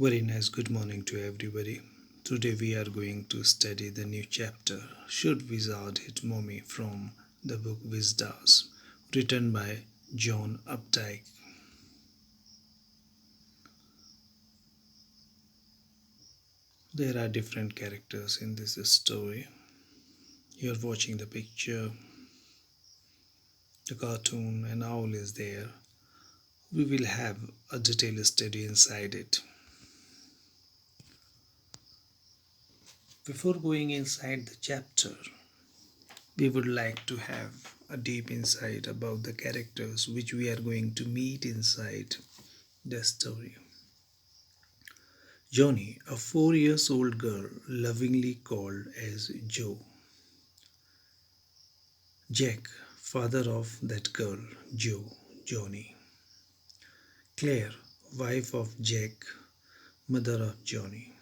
Very nice good morning to everybody. Today we are going to study the new chapter Should Wizard Hit Mommy from the book Wizards, written by John Updike. There are different characters in this story. You're watching the picture, the cartoon, and owl is there. We will have a detailed study inside it. Before going inside the chapter, we would like to have a deep insight about the characters which we are going to meet inside the story. Johnny, a 4 years old girl lovingly called as Jo. Jack, father of that girl, Jo, Johnny. Claire, wife of Jack, mother of Johnny.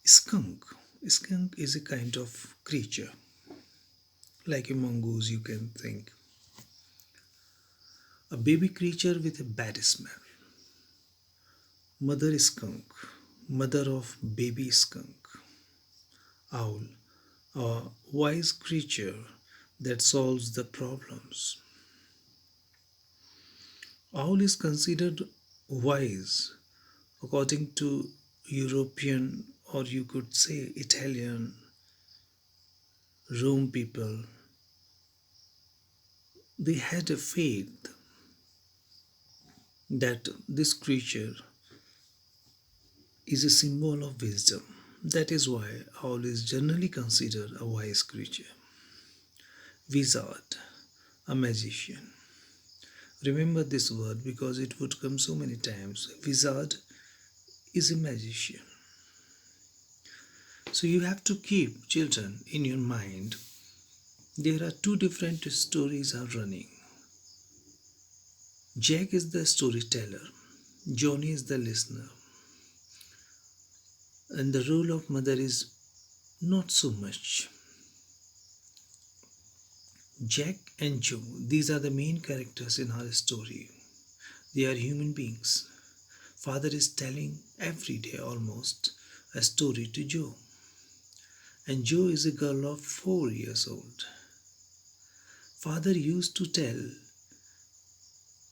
Skunk. Skunk is a kind of creature, like a mongoose, you can think. A baby creature with a bad smell. Mother skunk, mother of baby skunk. Owl, a wise creature that solves the problems. Owl is considered wise according to European, or you could say Italian, Rome people. They had a faith that this creature is a symbol of wisdom. That is why owl is generally considered a wise creature. Wizard, a magician. Remember this word because it would come so many times. Wizard is a magician. So you have to keep children in your mind. There are two different stories are running. Jack is the storyteller, Johnny is the listener, and the role of mother is not so much. Jack and Joe, these are the main characters in our story. They are human beings. Father is telling every day almost a story to Joe, and Joe is a girl of 4 years old. Father used to tell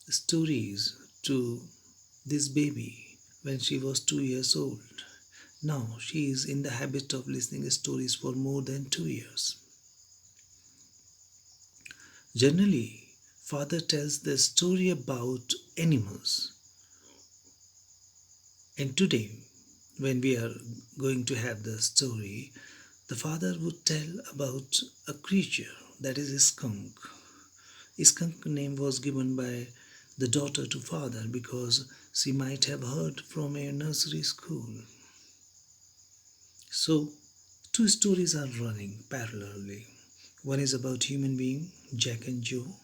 stories to this baby when she was 2 years old. Now she is in the habit of listening stories for more than 2 years. Generally, father tells the story about animals. And today, when we are going to have the story, the father would tell about a creature that is a skunk. A skunk name was given by the daughter to father because she might have heard from a nursery school. So, two stories are running parallelly. One is about human being, Jack and Joe,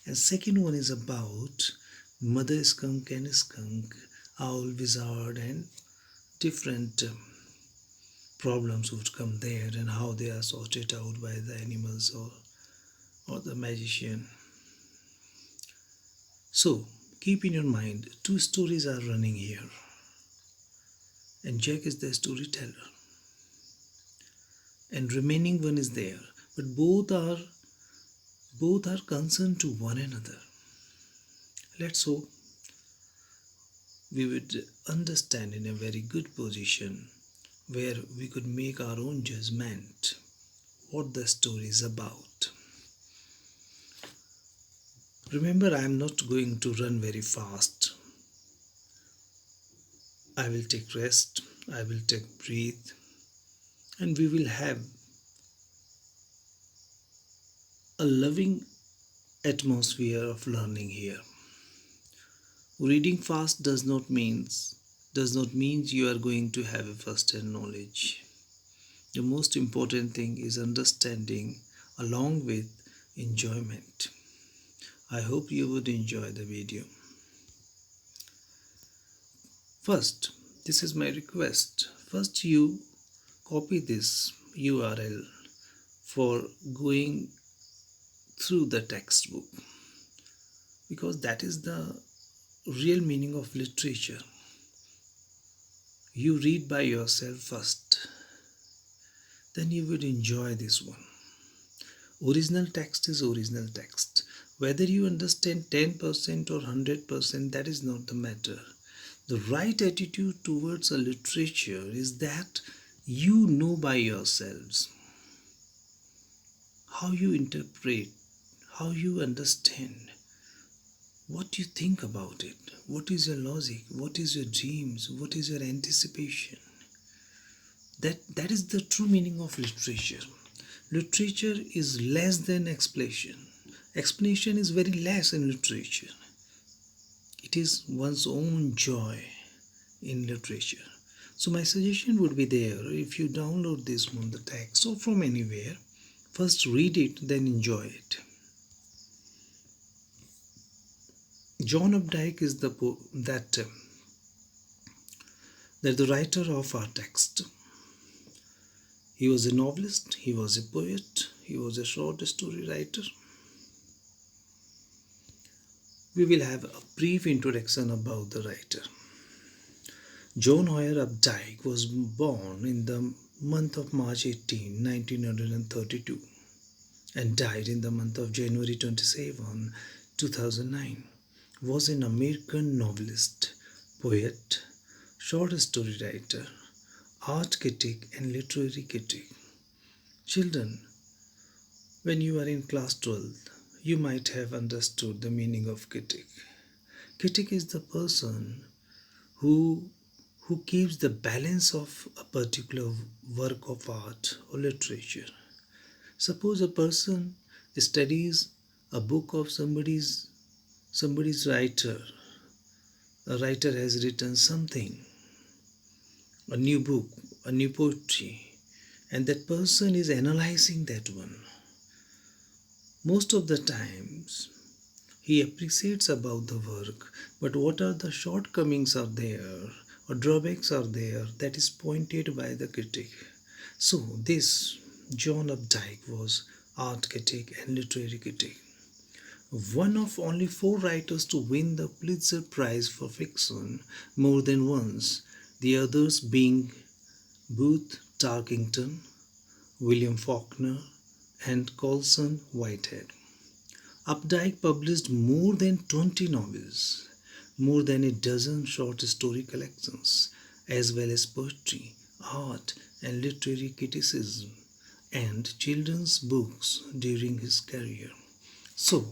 and second one is about mother skunk and skunk, owl, wizard, and different problems would come there and how they are sorted out by the animals or the magician. So, keep in your mind, two stories are running here, and Jack is the storyteller, and remaining one is there, but both are concerned to one another. Let's hope we would understand in a very good position where we could make our own judgment what the story is about. Remember, I am not going to run very fast. I will take rest, I will take breathe, and we will have a loving atmosphere of learning here. Reading fast does not mean you are going to have a first-hand knowledge. The most important thing is understanding along with enjoyment. I hope you would enjoy the video. First, this is my request. First, you copy this URL for going through the textbook because that is the real meaning of literature. you read by yourself first, then you would enjoy this one. Original text is original text. Whether you understand 10% or 100%, that is not the matter. The right attitude towards a literature is that you know by yourselves how you interpret, how you understand, what you think about it, what is your logic, what is your dreams, what is your anticipation. That is the true meaning of literature. Literature is less than explanation. Explanation is very less in literature. It is one's own joy in literature. So my suggestion would be there, if you download this one, the text, or from anywhere, first read it, then enjoy it. John Updike is that the writer of our text. He was a novelist, he was a poet, he was a short story writer. We will have a brief introduction about the writer. John Hoyer Updike was born in the month of March 18, 1932, and died in the month of January 27, 2009. Was an American novelist, poet, short story writer, art critic, and literary critic. Children, when you are in class 12, you might have understood the meaning of critic. Critic is the person who keeps the balance of a particular work of art or literature. Suppose a person studies a book of somebody's writer. A writer has written something, a new book, a new poetry, and that person is analyzing that one. Most of the times he appreciates about the work, but what are the shortcomings are there or drawbacks are there, that is pointed by the critic. So this John Updike was art critic and literary critic. One of only four writers to win the Pulitzer Prize for fiction more than once, the others being Booth Tarkington, William Faulkner, and Colson Whitehead. Updike published more than 20 novels, more than a dozen short story collections, as well as poetry, art, and literary criticism, and children's books during his career. So,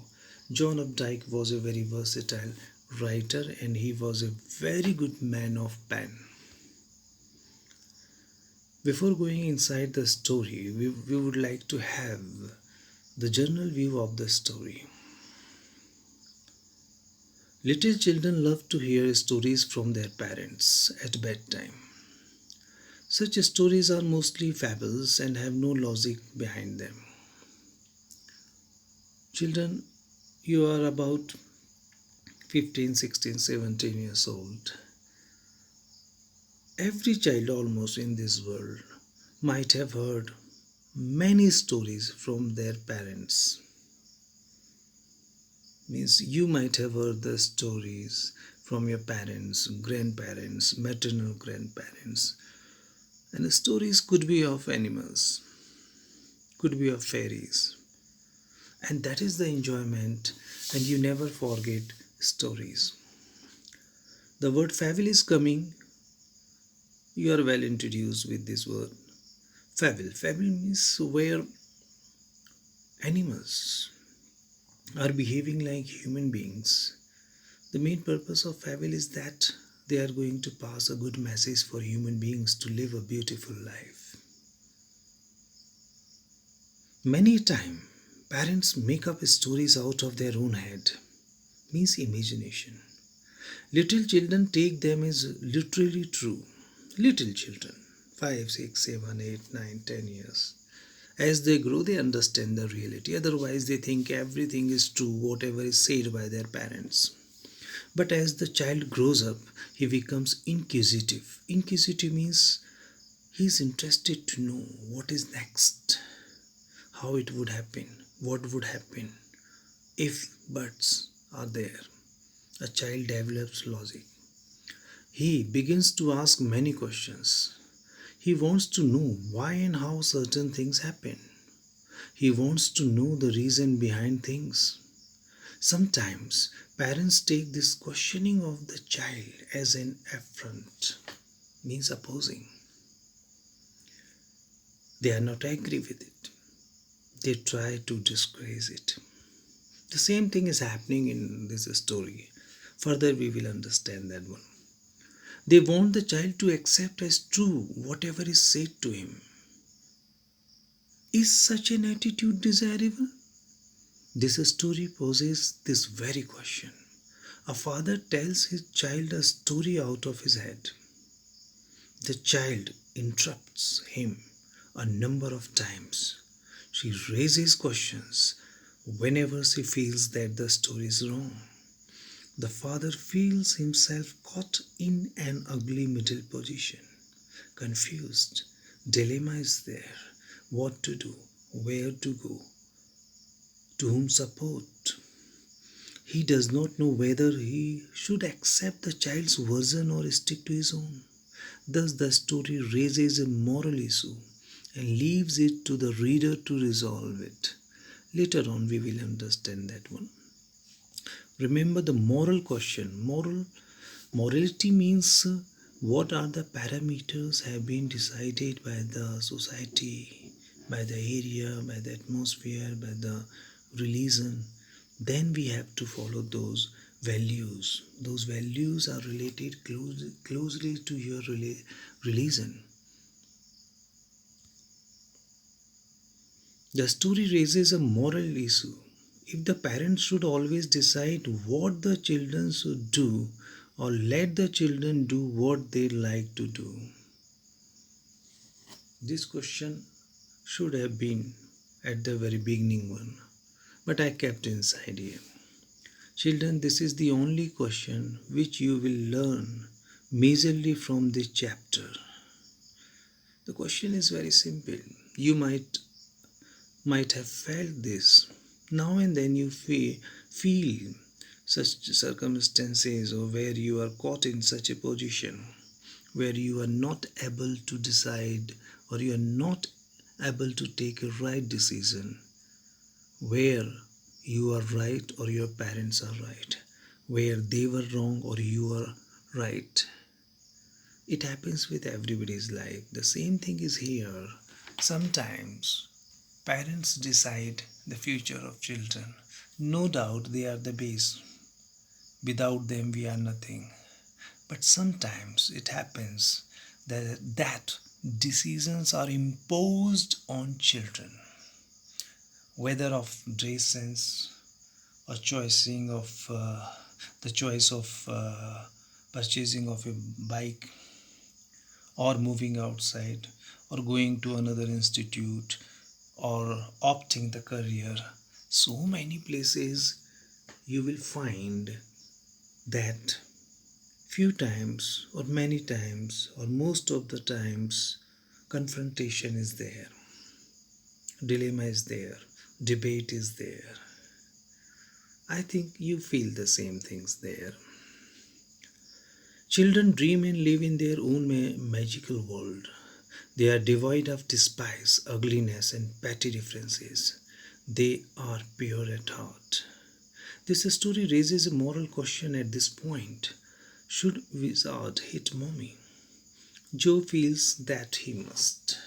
John Updike was a very versatile writer and he was a very good man of pen. Before going inside the story, we would like to have the general view of the story. Little children love to hear stories from their parents at bedtime. Such stories are mostly fables and have no logic behind them. Children, you are about 15, 16, 17 years old. Every child almost in this world might have heard many stories from their parents. Means you might have heard the stories from your parents, grandparents, maternal grandparents. And the stories could be of animals, could be of fairies. And that is the enjoyment, and you never forget stories. The word fable is coming. You are well introduced with this word. Fable. Fable means where animals are behaving like human beings. The main purpose of fable is that they are going to pass a good message for human beings to live a beautiful life. Many times, parents make up stories out of their own head, means imagination. Little children take them as literally true. Little children, 5, 6, 7, 8, 9, 10 years. As they grow, they understand the reality. Otherwise, they think everything is true, whatever is said by their parents. But as the child grows up, he becomes inquisitive. Inquisitive means he is interested to know what is next, how it would happen, what would happen if buts are there. A child develops logic. He begins to ask many questions. He wants to know why and how certain things happen. He wants to know the reason behind things. Sometimes parents take this questioning of the child as an affront, means opposing. They are not agree with it. They try to disgrace it. The same thing is happening in this story. Further, we will understand that one. They want the child to accept as true whatever is said to him. Is such an attitude desirable? This story poses this very question. A father tells his child a story out of his head. The child interrupts him a number of times. She raises questions whenever she feels that the story is wrong. The father feels himself caught in an ugly middle position. Confused, dilemma is there. What to do, where to go, to whom support. He does not know whether he should accept the child's version or stick to his own. Thus, the story raises a moral issue and leaves it to the reader to resolve it. Later on, we will understand that one. Remember the moral question. Morality means what are the parameters have been decided by the society, by the area, by the atmosphere, by the religion. Then we have to follow those values. Those values are related closely to your religion. The story raises a moral issue. If the parents should always decide what the children should do or let the children do what they like to do, this question should have been at the very beginning one, but I kept inside here. Children, this is the only question which you will learn majorly from this chapter. The question is very simple. You might have felt this. Now and then you feel such circumstances or where you are caught in such a position where you are not able to decide or you are not able to take a right decision, where you are right or your parents are right, where they were wrong or you are right. It happens with everybody's life. The same thing is here. Sometimes parents decide the future of children. No doubt they are the base. Without them, we are nothing. But sometimes it happens that decisions are imposed on children, whether of dress sense or choosing of the choice of purchasing of a bike or moving outside or going to another institute or opting the career. So many places you will find that few times or many times or most of the times confrontation is there, dilemma is there, debate is there. I think you feel the same things there. Children dream and live in their own magical world. They are devoid of despise, ugliness, and petty differences. They are pure at heart. This story raises a moral question at this point. Should wizard hit mommy? Joe feels that he must.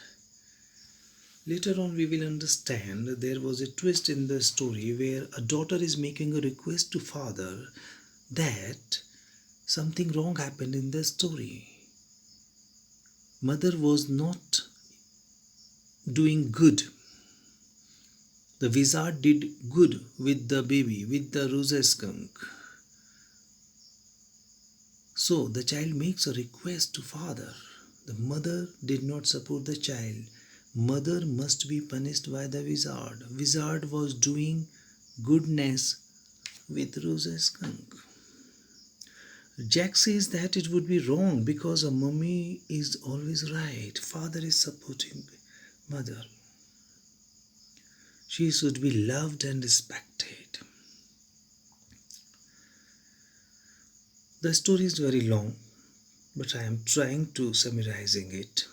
Later on, we will understand there was a twist in the story where a daughter is making a request to father that something wrong happened in the story. Mother was not doing good. The wizard did good with the baby, with the rosy skunk. So the child makes a request to father. The mother did not support the child. Mother must be punished by the wizard. Wizard was doing goodness with rosy skunk. Jack says that it would be wrong because a mummy is always right. Father is supporting mother. She should be loved and respected. The story is very long. but I am trying to summarizing it.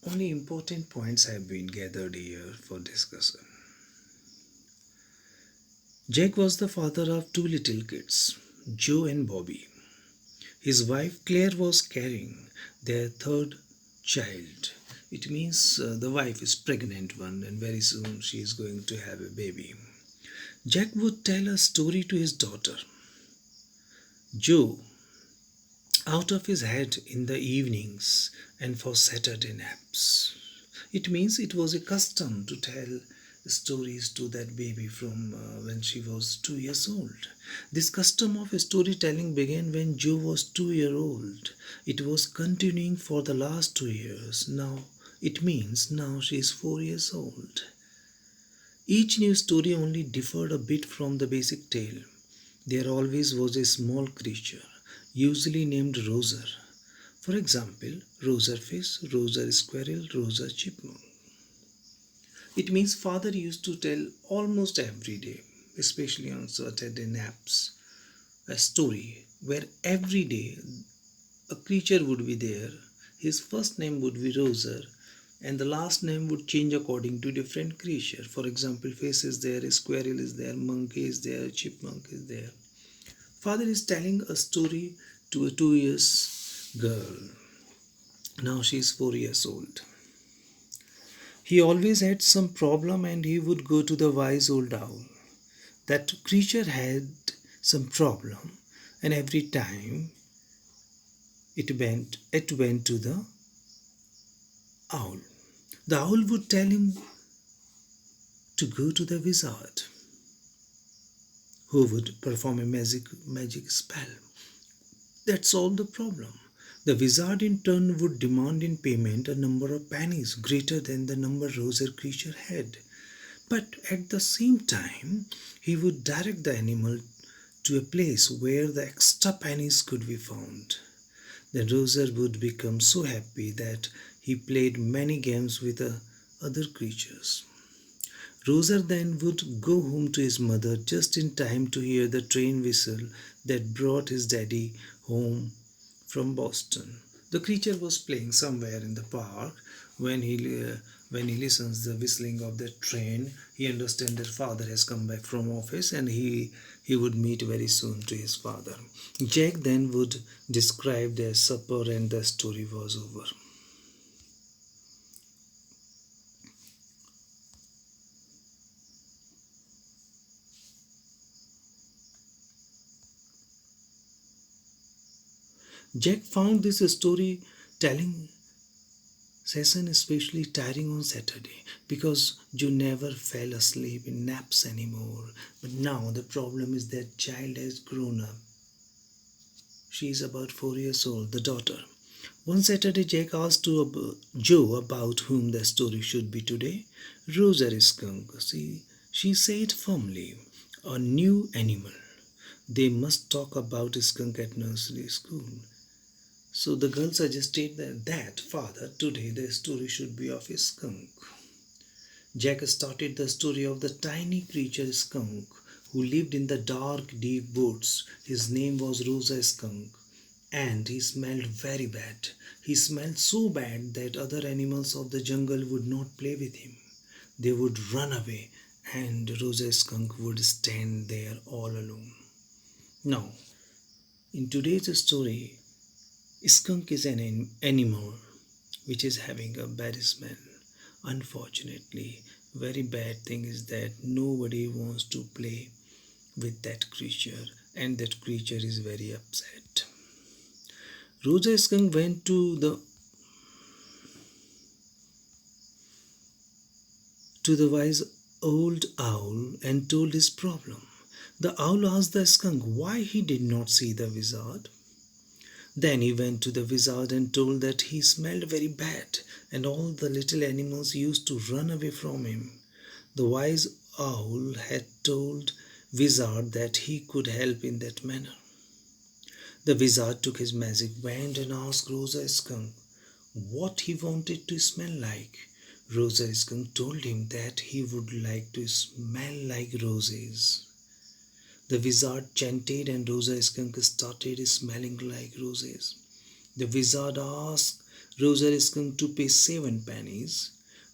Only important points have been gathered here for discussion. Jack was the father of two little kids, Joe and Bobby. His wife Claire was carrying their third child. It means the wife is pregnant one and very soon she is going to have a baby. Jack would tell a story to his daughter, Joe, out of his head in the evenings and for Saturday naps. It means it was a custom to tell stories to that baby from when she was 2 years old. This custom of storytelling began when Joe was 2 year old. It was continuing for the last 2 years. Now it means now she is 4 years old. Each new story only differed a bit from the basic tale. There always was a small creature, usually named Roser. For example, Roser fish, Roser squirrel, Roser chipmunk. It means father used to tell almost every day, especially on Saturday naps, a story where every day a creature would be there. His first name would be Roser, and the last name would change according to different creature. For example, face is there, squirrel is there, monkey is there, chipmunk is there. Father is telling a story to a 2 years girl. Now she is 4 years old. He always had some problem and he would go to the wise old owl. That creature had some problem and every time it went to the owl. The owl would tell him to go to the wizard who would perform a magic spell. That solved the problem. The wizard in turn would demand in payment a number of pennies greater than the number Roser creature had. But at the same time, he would direct the animal to a place where the extra pennies could be found. Then Roser would become so happy that he played many games with the other creatures. Roser then would go home to his mother just in time to hear the train whistle that brought his daddy home from Boston. The creature was playing somewhere in the park when he listens the whistling of the train. He understands that father has come back from office and he would meet very soon to his father. Jack then would describe their supper and the story was over. Jack found this storytelling session especially tiring on Saturday because you never fell asleep in naps anymore. But now the problem is that child has grown up. She is about 4 years old, the daughter. One Saturday, Jack asked Joe about whom the story should be today. Roser skunk. She said firmly, a new animal. They must talk about skunk at nursery school. So the girl suggested that father, today the story should be of a skunk. Jack started the story of the tiny creature skunk who lived in the dark, deep woods. His name was Rosa Skunk, and he smelled very bad. He smelled so bad that other animals of the jungle would not play with him. They would run away, and Rosa Skunk would stand there all alone. Now, in today's story, skunk is an animal which is having a bad smell. Unfortunately, very bad thing is that nobody wants to play with that creature and that creature is very upset. Rosa skunk went to the wise old owl and told his problem. The owl asked the skunk why he did not see the wizard. Then he went to the wizard and told that he smelled very bad and all the little animals used to run away from him. The wise owl had told wizard that he could help in that manner. The wizard took his magic wand and asked Rosa Skunk what he wanted to smell like. Rosa Skunk told him that he would like to smell like roses. The wizard chanted and Rosa Skunk started smelling like roses. The wizard asked Rosa Skunk to pay 7 pennies.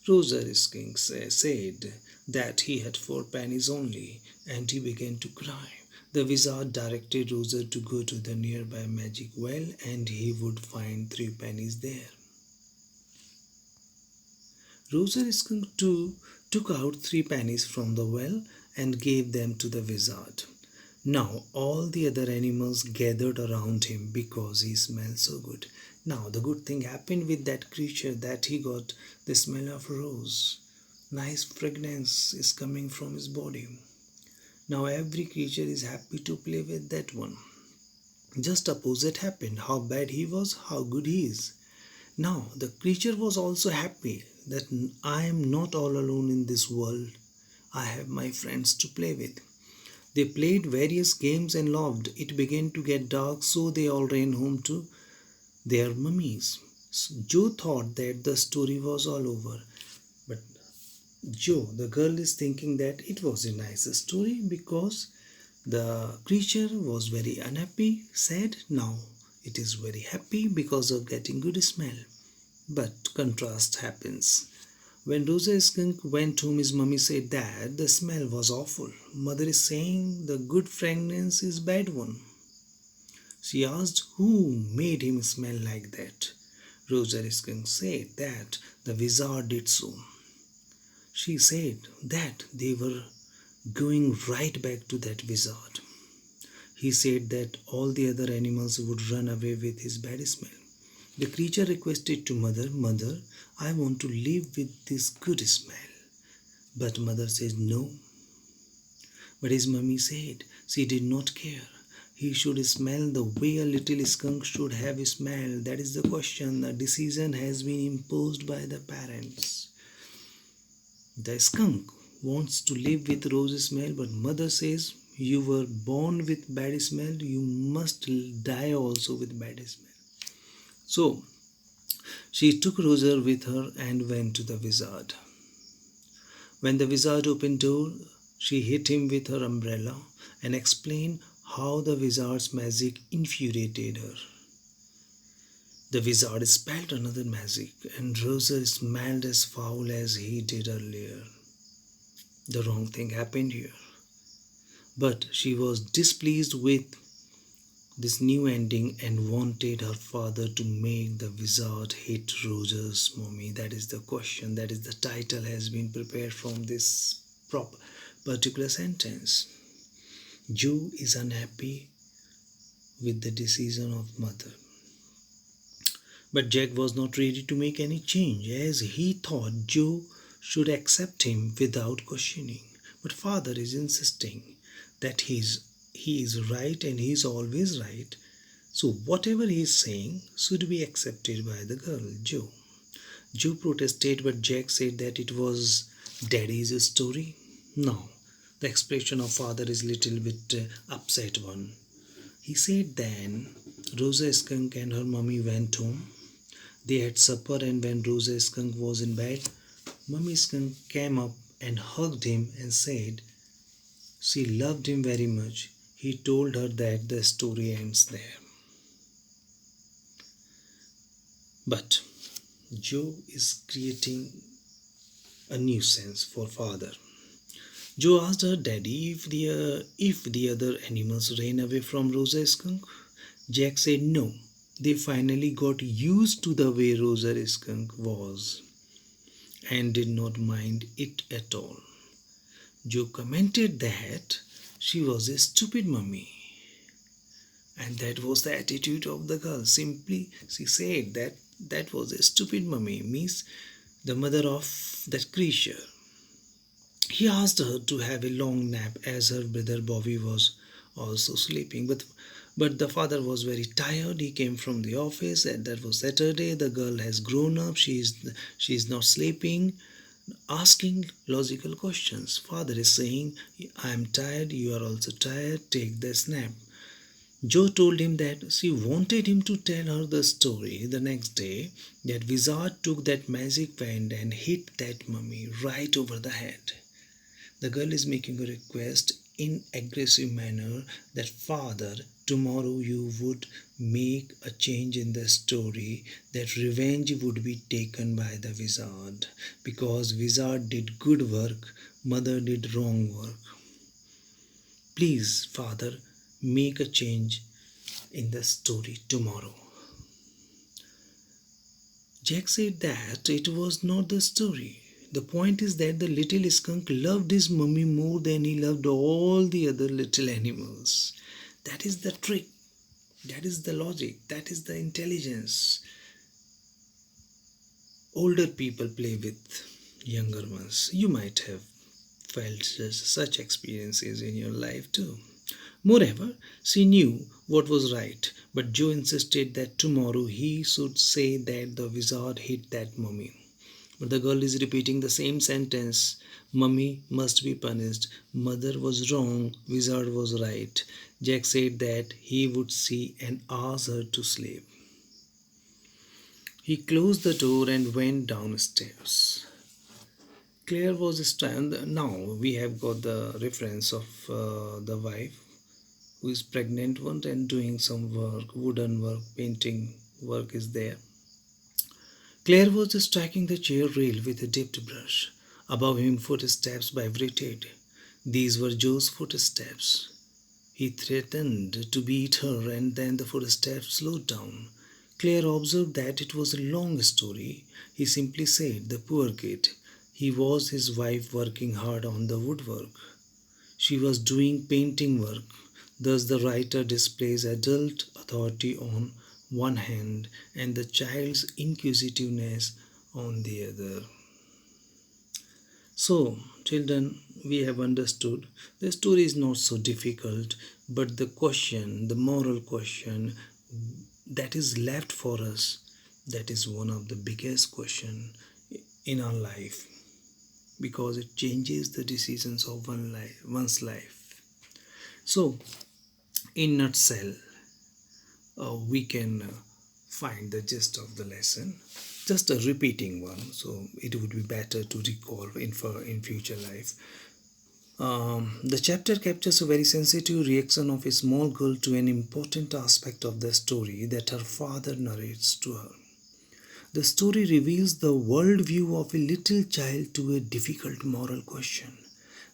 Rosa Skunk said that he had 4 pennies only, and he began to cry. The wizard directed Rosa to go to the nearby magic well and he would find 3 pennies there. Rosa Skunk too took out 3 pennies from the well and gave them to the wizard. Now all the other animals gathered around him because he smelled so good. Now the good thing happened with that creature that he got the smell of rose. Nice fragrance is coming from his body. Now every creature is happy to play with that one. Just opposite happened. How bad he was, how good he is. Now the creature was also happy that I am not all alone in this world. I have my friends to play with. They played various games and laughed. It began to get dark, so they all ran home to their mummies. Joe thought that the story was all over. But Joe, the girl, is thinking that it was a nice story because the creature was very unhappy, sad. Now it is very happy because of getting good smell. But contrast happens. When Rosa Skunk went home, his mummy said that the smell was awful. Mother is saying the good fragrance is bad one. She asked who made him smell like that. Rosa Skunk said that the wizard did so. She said that they were going right back to that wizard. He said that all the other animals would run away with his bad smell. The creature requested to Mother, I want to live with this good smell. But Mother says no. But his mummy said she did not care. He should smell the way a little skunk should have smelled. That is the question. The decision has been imposed by the parents. The skunk wants to live with rose smell, but Mother says you were born with bad smell, you must die also with bad smell. So she took Rosa with her and went to the wizard. When the wizard opened door, she hit him with her umbrella and explained how the wizard's magic infuriated her. The wizard spelled another magic, and Rosa smelled as foul as he did earlier. The wrong thing happened here. But she was displeased with this new ending and wanted her father to make the wizard hate Rosa's mummy. That is the question. That is the title has been prepared from this particular sentence. Joe is unhappy with the decision of mother. But Jack was not ready to make any change as he thought Joe should accept him without questioning. But father is insisting that he is right and he is always right. So whatever he is saying should be accepted by the girl, Joe. Joe protested, but Jack said that it was daddy's story. Now, the expression of father is little bit upset one. He said then Rosa Skunk and her mummy went home. They had supper, and when Rosa Skunk was in bed, Mummy Skunk came up and hugged him and said she loved him very much. He told her that the story ends there. But Joe is creating a nuisance for father. Joe asked her daddy if the other animals ran away from Rosa Skunk. Jack said no. They finally got used to the way Rosa Skunk was and did not mind it at all. Joe commented that she was a stupid mummy. And that was the attitude of the girl. Simply, she said that was a stupid mummy, means the mother of that creature. He asked her to have a long nap as her brother Bobby was also sleeping. But the father was very tired. He came from the office and that was Saturday. The girl has grown up. She is not sleeping. Asking logical questions. Father is saying, I am tired, you are also tired, take the nap. Joe told him that she wanted him to tell her the story the next day that wizard took that magic wand and hit that mummy right over the head. The girl is making a request in aggressive manner that father, tomorrow you would make a change in the story, that revenge would be taken by the wizard, because wizard did good work, mother did wrong work. Please, father, make a change in the story tomorrow. Jack said that it was not the story. The point is that the little skunk loved his mummy more than he loved all the other little animals. That is the trick. That is the logic. That is the intelligence. Older people play with younger ones. You might have felt such experiences in your life too. Moreover, she knew what was right, but Joe insisted that tomorrow he should say that the wizard hit that mummy. But the girl is repeating the same sentence. Mummy must be punished. Mother was wrong. Wizard was right. Jack said that he would see and ask her to sleep. He closed the door and went downstairs. Claire was stand. Now we have got the reference of the wife who is pregnant one and doing some work, wooden work, painting work is there. Claire was striking the chair rail with a dipped brush. Above him, footsteps vibrated. These were Joe's footsteps. He threatened to beat her, and then the footsteps slowed down. Claire observed that it was a long story. He simply said, "The poor kid." He was his wife working hard on the woodwork. She was doing painting work. Thus, the writer displays adult authority on one hand and the child's inquisitiveness on the other. So, children, we have understood the story is not so difficult, but the question, the moral question that is left for us, that is one of the biggest question in our life, because it changes the decisions of one's life. So, in nutshell, we can find the gist of the lesson, just a repeating one, so it would be better to recall in future life. The chapter captures a very sensitive reaction of a small girl to an important aspect of the story that her father narrates to her. The story reveals the worldview of a little child to a difficult moral question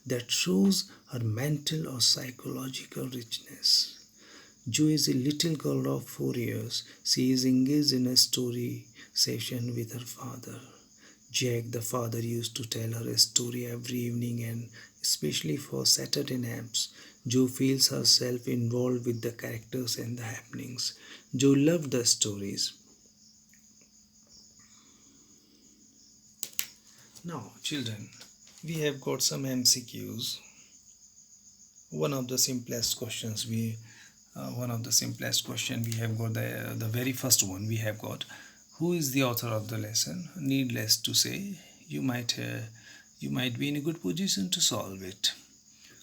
that shows her mental or psychological richness. Jo is a little girl of 4 years. She is engaged in a story session with her father. Jack, the father, used to tell her a story every evening, and especially for Saturday naps. Jo feels herself involved with the characters and the happenings. Jo loved the stories. Now, children, we have got some MCQs. One of the simplest questions we have got the very first one we have got. Who is the author of the lesson? Needless to say, you might be in a good position to solve it.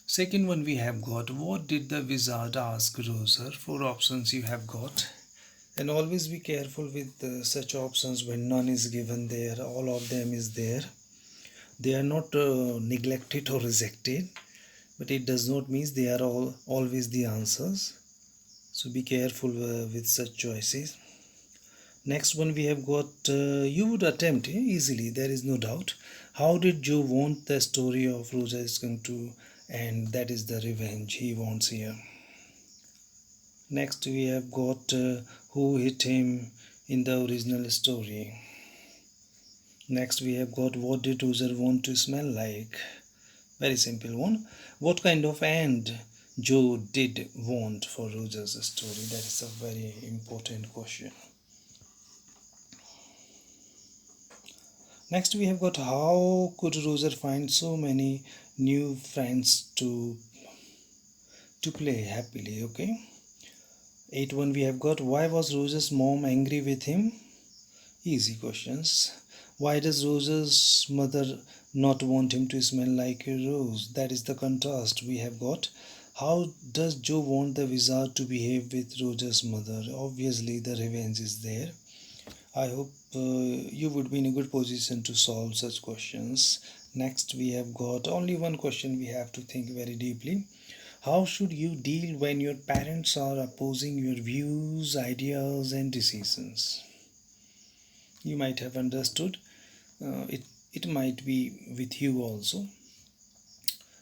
Second one we have got, what did the wizard ask Roser? Four options you have got, and always be careful with such options when none is given there. All of them is there. They are not neglected or rejected, but it does not mean they are all always the answers. So be careful with such choices. Next one we have got, you would attempt easily, there is no doubt. How did Joe want the story of Rosa is going to end? That is the revenge he wants here. Next we have got, who hit him in the original story. Next we have got, what did Rosa want to smell like? Very simple one. What kind of end Joe did want for Rosa's story? That is a very important question. Next we have got, how could Rosa find so many new friends to play happily? Okay. 8-1 we have got, why was Rosa's mom angry with him? Easy questions. Why does Rosa's mother not want him to smell like a rose? That is the contrast we have got. How does Joe want the wizard to behave with Rosa's mother? Obviously the revenge is there. I hope you would be in a good position to solve such questions. Next we have got only one question we have to think very deeply. How should you deal when your parents are opposing your views, ideas, and decisions? You might have understood. It might be with you also.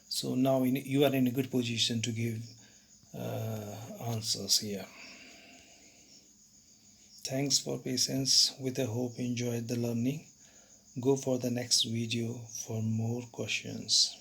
So now you are in a good position to give answers here. Thanks for patience. With a hope you enjoyed the learning. Go for the next video for more questions.